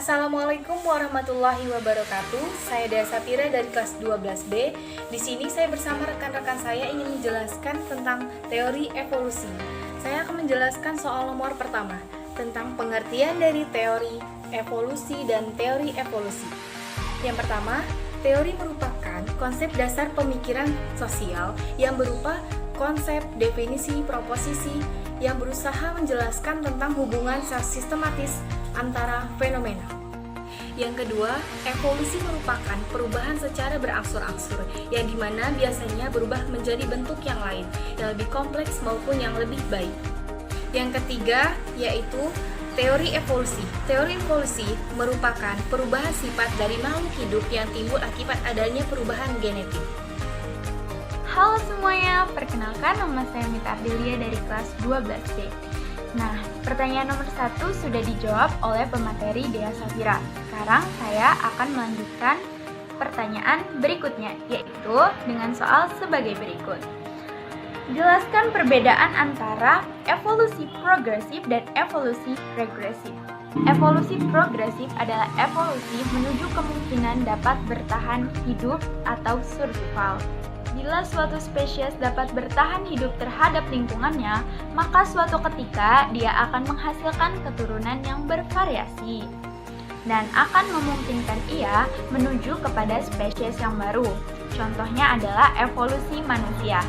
Assalamualaikum warahmatullahi wabarakatuh. Saya Dea Sapira dari kelas 12B. Di sini saya bersama rekan-rekan saya ingin menjelaskan tentang teori evolusi. Saya akan menjelaskan soal nomor pertama tentang pengertian dari teori evolusi dan teori evolusi. Yang pertama, teori merupakan konsep dasar pemikiran sosial yang berupa konsep, definisi, proposisi yang berusaha menjelaskan tentang hubungan sistematis antara fenomena. Yang kedua, evolusi merupakan perubahan secara berangsur-angsur, yang dimana biasanya berubah menjadi bentuk yang lain, yang lebih kompleks maupun yang lebih baik. Yang ketiga, yaitu teori evolusi. Teori evolusi merupakan perubahan sifat dari makhluk hidup yang timbul akibat adanya perubahan genetik. Halo semuanya, perkenalkan nama saya Mita Ardelia dari kelas 12C. Nah, pertanyaan nomor 1 sudah dijawab oleh pemateri Dea Sapira. Sekarang saya akan melanjutkan pertanyaan berikutnya, yaitu dengan soal sebagai berikut. Jelaskan perbedaan antara evolusi progresif dan evolusi regresif. Evolusi progresif adalah evolusi menuju kemungkinan dapat bertahan hidup atau survival. Bila suatu spesies dapat bertahan hidup terhadap lingkungannya, maka suatu ketika dia akan menghasilkan keturunan yang bervariasi dan akan memungkinkan ia menuju kepada spesies yang baru. Contohnya adalah evolusi manusia.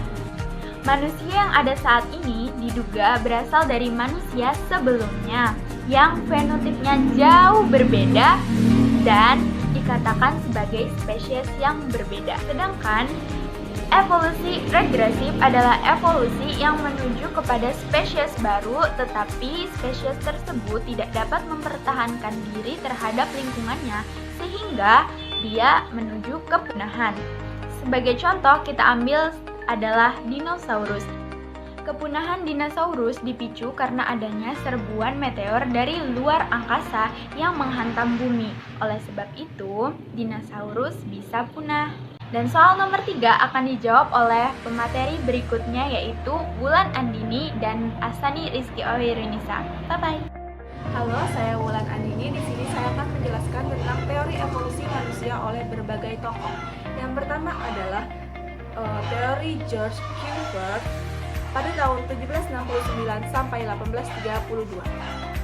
Manusia yang ada saat ini diduga berasal dari manusia sebelumnya yang fenotipnya jauh berbeda dan dikatakan sebagai spesies yang berbeda. Sedangkan evolusi regresif adalah evolusi yang menuju kepada spesies baru, tetapi spesies tersebut tidak dapat mempertahankan diri terhadap lingkungannya sehingga dia menuju kepunahan. Sebagai contoh kita ambil adalah dinosaurus. Kepunahan dinosaurus dipicu karena adanya serbuan meteor dari luar angkasa yang menghantam bumi. Oleh sebab itu, dinosaurus bisa punah. Dan soal nomor 3 akan dijawab oleh pemateri berikutnya, yaitu Wulan Andini dan Asani Rizky Ohirinisa. Bye-bye. Halo, saya Wulan Andini. Di sini saya akan menjelaskan tentang teori evolusi manusia oleh berbagai tokoh. Yang pertama adalah teori George Cuvier pada tahun 1769 sampai 1832.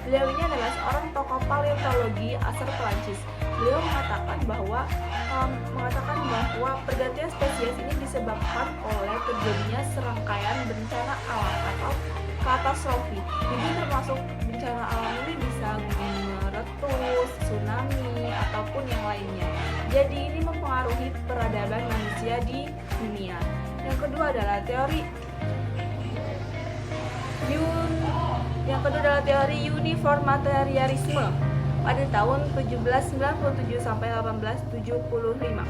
Beliau ini adalah seorang tokoh paleontologi asal Perancis. Beliau mengatakan bahwa pergantian spesies ini disebabkan oleh terjadinya serangkaian bencana alam atau katastrofi. Jadi termasuk bencana alam ini bisa meletus, tsunami, ataupun yang lainnya. Jadi ini mempengaruhi peradaban manusia di dunia. Yang kedua adalah teori uniformitarianisme pada tahun 1797 sampai 1875.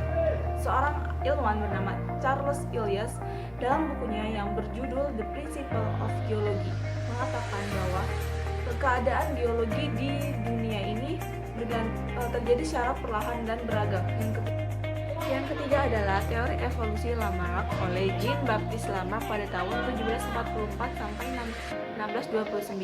Seorang ilmuwan bernama Charles Elias dalam bukunya yang berjudul The Principle of Geology mengatakan bahwa keadaan geologi di dunia ini terjadi secara perlahan dan beragam. Yang ketiga adalah teori evolusi Lamarck oleh Jean-Baptiste Lamarck pada tahun 1744 sampai 1629.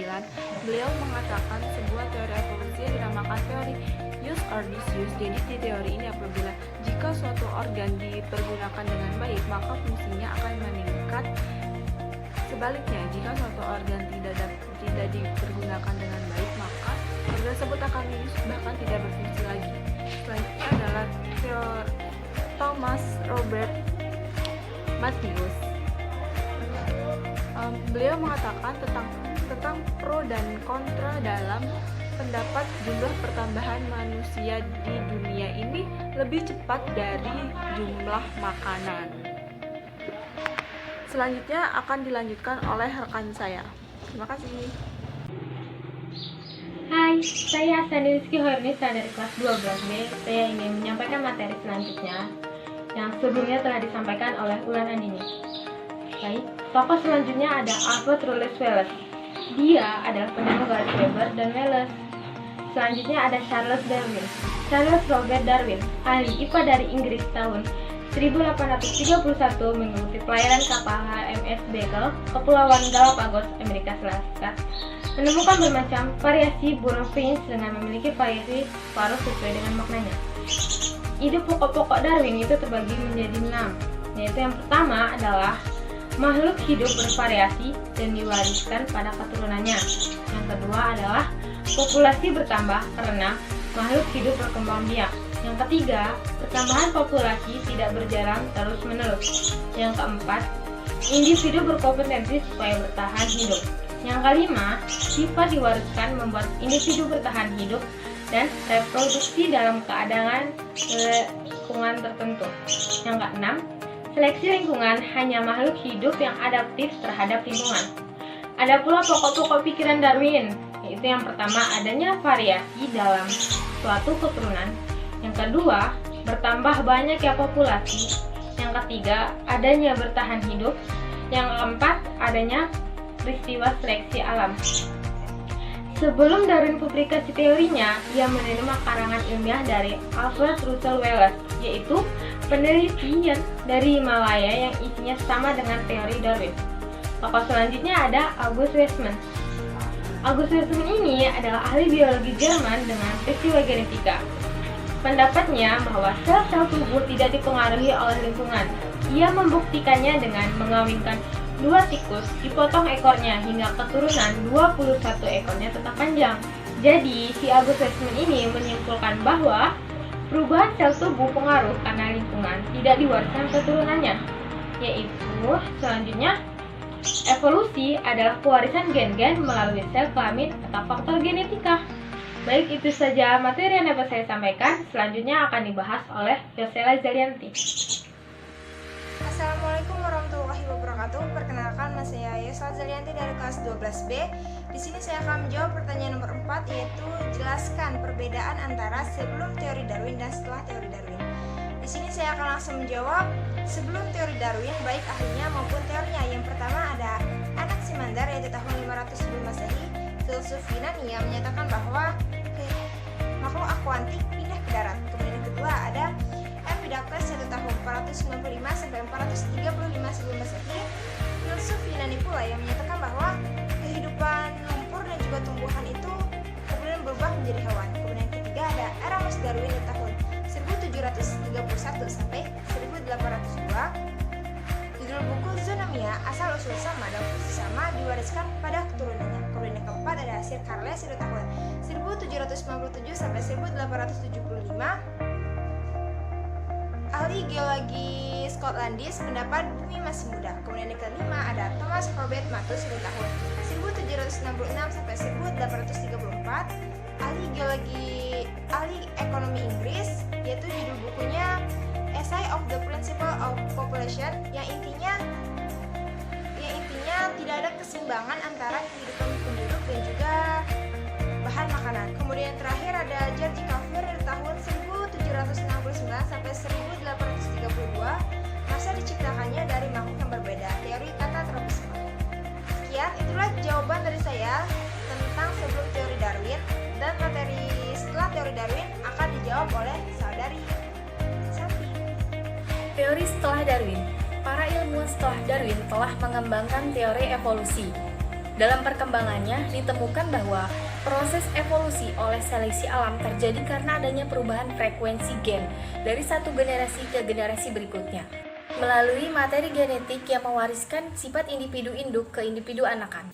Beliau mengatakan sebuah teori evolusi yang dinamakan teori use or disuse. Jadi di teori ini apabila jika suatu organ dipergunakan dengan baik, maka fungsinya akan meningkat. Sebaliknya, jika suatu organ tidak dipergunakan dengan baik, maka organ tersebut akan bahkan tidak berfungsi lagi. Selanjutnya adalah teori Thomas Robert Malthus. Beliau mengatakan tentang pro dan kontra dalam pendapat jumlah pertambahan manusia di dunia ini lebih cepat dari jumlah makanan. Selanjutnya akan dilanjutkan oleh rekan saya. Terima kasih. Hai, saya Asani Rizky Ohirinisa dari kelas 12B. Saya ingin menyampaikan materi selanjutnya yang sebelumnya telah disampaikan oleh Wulan Andini. Baik, tokoh selanjutnya ada Alfred Russel Wallace. Dia adalah penemu garis Weber dan Wallace. Selanjutnya ada Charles Darwin. Charles Robert Darwin, ahli IPA dari Inggris tahun 1831 mengikuti pelayaran kapal HMS Beagle, Kepulauan Galapagos, Amerika Serikat. menemukan bermacam variasi burung finch dengan memiliki variasi paruh sesuai dengan maknanya. Ide pokok-pokok Darwin itu terbagi menjadi 6, yaitu yang pertama adalah makhluk hidup bervariasi dan diwariskan pada keturunannya. Yang kedua adalah populasi bertambah karena makhluk hidup berkembang biak. Yang ketiga, pertambahan populasi tidak berjalan terus-menerus. Yang keempat, individu berkompetensi supaya bertahan hidup. Yang kelima, sifat diwariskan membuat individu bertahan hidup dan reproduksi dalam keadaan lingkungan tertentu. Yang keenam, seleksi lingkungan hanya makhluk hidup yang adaptif terhadap lingkungan. Ada pula pokok-pokok pikiran Darwin, yaitu yang pertama adanya variasi dalam suatu keturunan. Yang kedua, bertambah banyaknya populasi. Yang ketiga, adanya bertahan hidup. Yang keempat, adanya peristiwa seleksi alam. Sebelum Darwin publikasi teorinya, ia menerima karangan ilmiah dari Alfred Russel Wallace, yaitu penelitian dari Himalaya yang isinya sama dengan teori Darwin. Tokoh selanjutnya ada August Weismann. August Weismann ini adalah ahli biologi Jerman dengan peristiwa genetika. Pendapatnya bahwa sel-sel tubuh tidak dipengaruhi oleh lingkungan. Ia membuktikannya dengan mengawinkan 2 tikus, dipotong ekornya hingga keturunan 21 ekornya tetap panjang. Jadi, si August Weismann ini menyimpulkan bahwa perubahan sel tubuh pengaruh karena lingkungan tidak diwariskan keturunannya. Yaitu, selanjutnya, evolusi adalah pewarisan gen-gen melalui sel kelamin atau faktor genetika. Baik, itu saja materi yang dapat saya sampaikan. Selanjutnya akan dibahas oleh Yosela Zalianti. Assalamualaikum warahmatullahi wabarakatuh. Perkenalkan, nama saya Yosela Zalianti dari kelas 12B. Di sini saya akan menjawab pertanyaan nomor 4, yaitu jelaskan perbedaan antara sebelum teori Darwin dan setelah teori Darwin. Di sini saya akan langsung menjawab. Sebelum teori Darwin, baik ahlinya maupun teorinya. Yang pertama ada Anaximander, yaitu tahun 500 sebelum Masehi. Filsuf Yunani yang menyatakan bahwa makhluk akuatik pindah ke darat. Kemudian yang kedua ada Empedocles, yaitu tahun 495 sampai 435 sebelum Masehi. Filsuf Yunani pula yang menyatakan bahwa kehidupan lumpur dan juga tumbuhan itu kemudian berubah menjadi hewan. Kemudian yang ketiga ada Erasmus Darwin di tahun 1731 sampai 1802. Judul buku Zoonomia, asal usul sama dan fungsi sama diwariskan pada keturunannya. Kemudian yang keempat ada Sir Charles di tahun 1797 sampai 1875. Ahli geologi Skotlandis pendapat bumi masih muda. Kemudian yang kelima ada Thomas Corbett Malthus di tahun 1766 sampai 1834. Ahli ekonomi Inggris, yaitu judul bukunya Essay of the Principle of Population, yang intinya tidak ada keseimbangan antara kehidupan penduduk dan juga bahan makanan. Kemudian yang terakhir ada George Cuvier dari tahun 1769 sampai 1832. Masa diciptakannya dari makhluk yang berbeda, teori katatropisme. Sekian, itulah jawaban dari saya tentang sebelum teori Darwin, dan materi setelah teori Darwin akan dijawab oleh saudari Santi. Teori setelah Darwin. Para ilmuwan setelah Darwin telah mengembangkan teori evolusi. Dalam perkembangannya ditemukan bahwa proses evolusi oleh seleksi alam terjadi karena adanya perubahan frekuensi gen dari satu generasi ke generasi berikutnya melalui materi genetik yang mewariskan sifat individu induk ke individu anakan.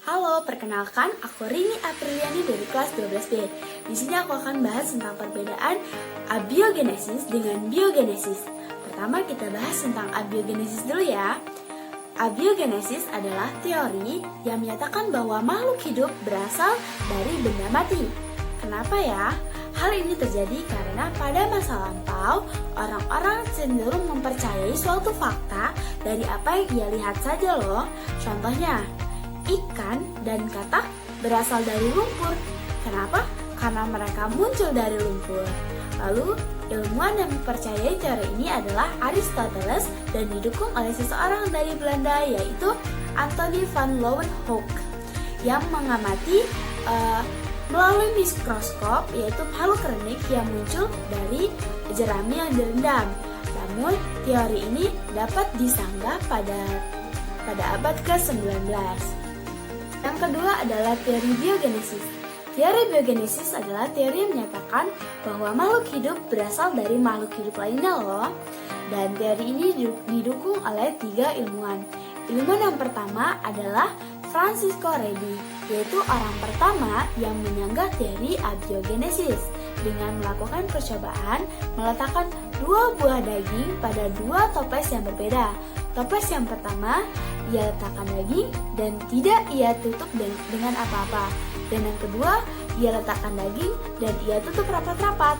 Halo, perkenalkan aku Rini Apriliani dari kelas 12B. Di sini aku akan bahas tentang perbedaan abiogenesis dengan biogenesis. Pertama kita bahas tentang abiogenesis dulu ya. Abiogenesis adalah teori yang menyatakan bahwa makhluk hidup berasal dari benda mati. Kenapa ya? Hal ini terjadi karena pada masa lampau, orang-orang cenderung mempercayai suatu fakta dari apa yang ia lihat saja loh. Contohnya, ikan dan katak berasal dari lumpur. Kenapa? Karena mereka muncul dari lumpur. Lalu, ilmuwan yang mempercayai teori ini adalah Aristoteles dan didukung oleh seseorang dari Belanda, yaitu Anthony van Leeuwenhoek, yang mengamati melalui mikroskop, yaitu makhluk renik yang muncul dari jerami yang direndam. Namun, teori ini dapat disanggah pada abad ke-19. Yang kedua adalah teori biogenesis. Teori biogenesis adalah teori yang menyatakan bahwa makhluk hidup berasal dari makhluk hidup lainnya loh. Dan teori ini didukung oleh 3 ilmuwan. Ilmuwan yang pertama adalah Francisco Redi, yaitu orang pertama yang menyanggah teori abiogenesis dengan melakukan percobaan meletakkan 2 buah daging pada 2 toples yang berbeda. Toples yang pertama ia letakkan daging dan tidak ia tutup dengan apa-apa. Dan yang kedua ia letakkan daging dan ia tutup rapat-rapat.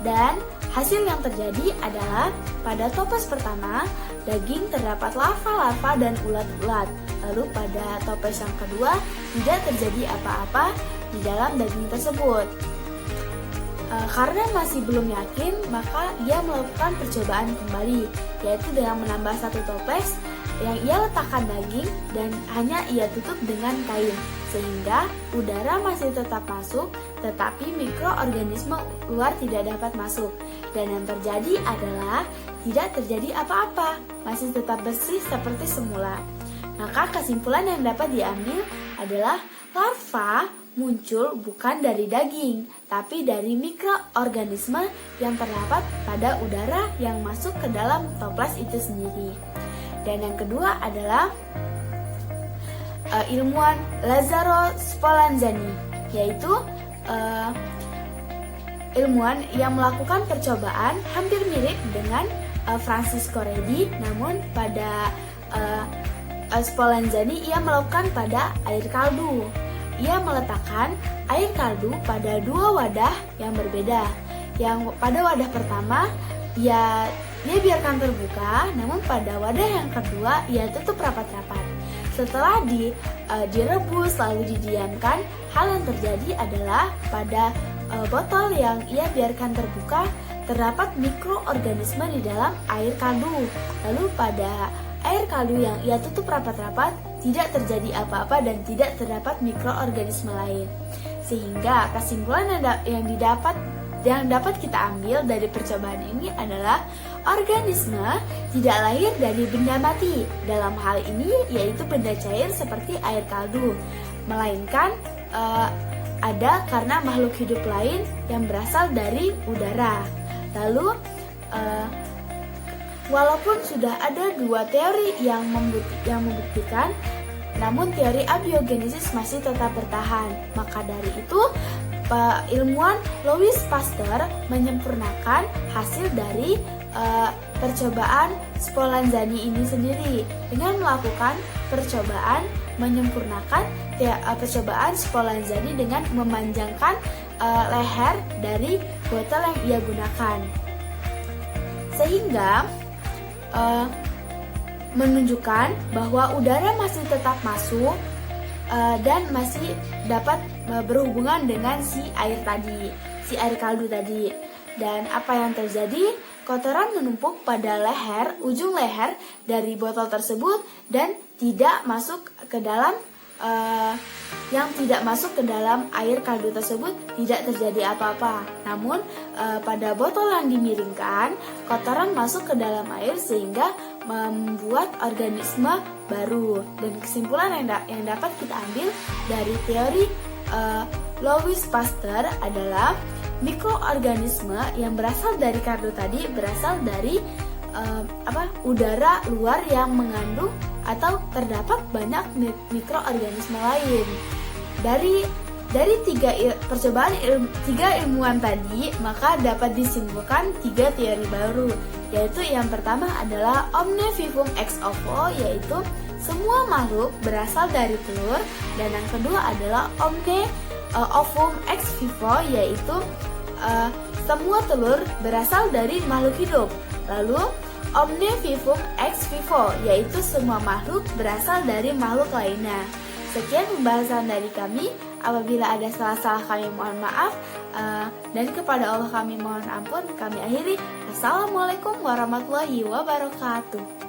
Dan hasil yang terjadi adalah pada toples pertama daging terdapat larva-larva dan ulat-ulat. Lalu pada toples yang kedua tidak terjadi apa-apa di dalam daging tersebut. Karena masih belum yakin, maka ia melakukan percobaan kembali, yaitu dengan menambah 1 toples yang ia letakkan daging dan hanya ia tutup dengan kain, sehingga udara masih tetap masuk, tetapi mikroorganisme luar tidak dapat masuk. Dan yang terjadi adalah tidak terjadi apa-apa, masih tetap bersih seperti semula. Maka kesimpulan yang dapat diambil adalah larva muncul bukan dari daging, tapi dari mikroorganisme yang terdapat pada udara yang masuk ke dalam toples itu sendiri. Dan yang kedua adalah ilmuwan Lazzaro Spallanzani, yaitu ilmuwan yang melakukan percobaan hampir mirip dengan Francisco Redi, namun pada Spallanzani ia melakukan pada air kaldu. Ia meletakkan air kaldu pada 2 wadah yang berbeda. Yang pada wadah pertama ia biarkan terbuka, namun pada wadah yang kedua ia tutup rapat-rapat. Setelah direbus lalu didiamkan, hal yang terjadi adalah pada botol yang ia biarkan terbuka terdapat mikroorganisme di dalam air kaldu. Lalu pada air kaldu yang ia tutup rapat-rapat tidak terjadi apa-apa dan tidak terdapat mikroorganisme lain. Sehingga kesimpulan yang dapat kita ambil dari percobaan ini adalah organisme tidak lahir dari benda mati. Dalam hal ini yaitu benda cair seperti air kaldu, melainkan ada karena makhluk hidup lain yang berasal dari udara. Lalu walaupun sudah ada 2 teori yang membuktikan, namun teori abiogenesis masih tetap bertahan. Maka dari itu, ilmuwan Louis Pasteur menyempurnakan hasil dari percobaan Spallanzani ini sendiri dengan melakukan percobaan menyempurnakan percobaan Spallanzani dengan memanjangkan leher dari botol yang ia gunakan, sehingga menunjukkan bahwa udara masih tetap masuk dan masih dapat berhubungan dengan si air kaldu tadi. Dan apa yang terjadi? Kotoran menumpuk pada ujung leher dari botol tersebut dan tidak masuk ke dalam air kaldu tersebut, tidak terjadi apa-apa. Namun pada botol yang dimiringkan, kotoran masuk ke dalam air sehingga membuat organisme baru. Dan kesimpulan yang dapat kita ambil dari teori Louis Pasteur adalah mikroorganisme yang berasal dari kaldu tadi berasal dari udara luar yang mengandung atau terdapat banyak mikroorganisme lain. Dari 3 ilmuwan tadi, maka dapat disimpulkan 3 teori baru, yaitu yang pertama adalah omne vivum ex ovo, yaitu semua makhluk berasal dari telur, dan yang kedua adalah omne ovum ex vivo, yaitu semua telur berasal dari makhluk hidup. Lalu omne vivum ex vivo, yaitu semua makhluk berasal dari makhluk lainnya. Sekian pembahasan dari kami. Apabila ada salah-salah kami mohon maaf, dan kepada Allah kami mohon ampun. Kami akhiri. Assalamualaikum warahmatullahi wabarakatuh.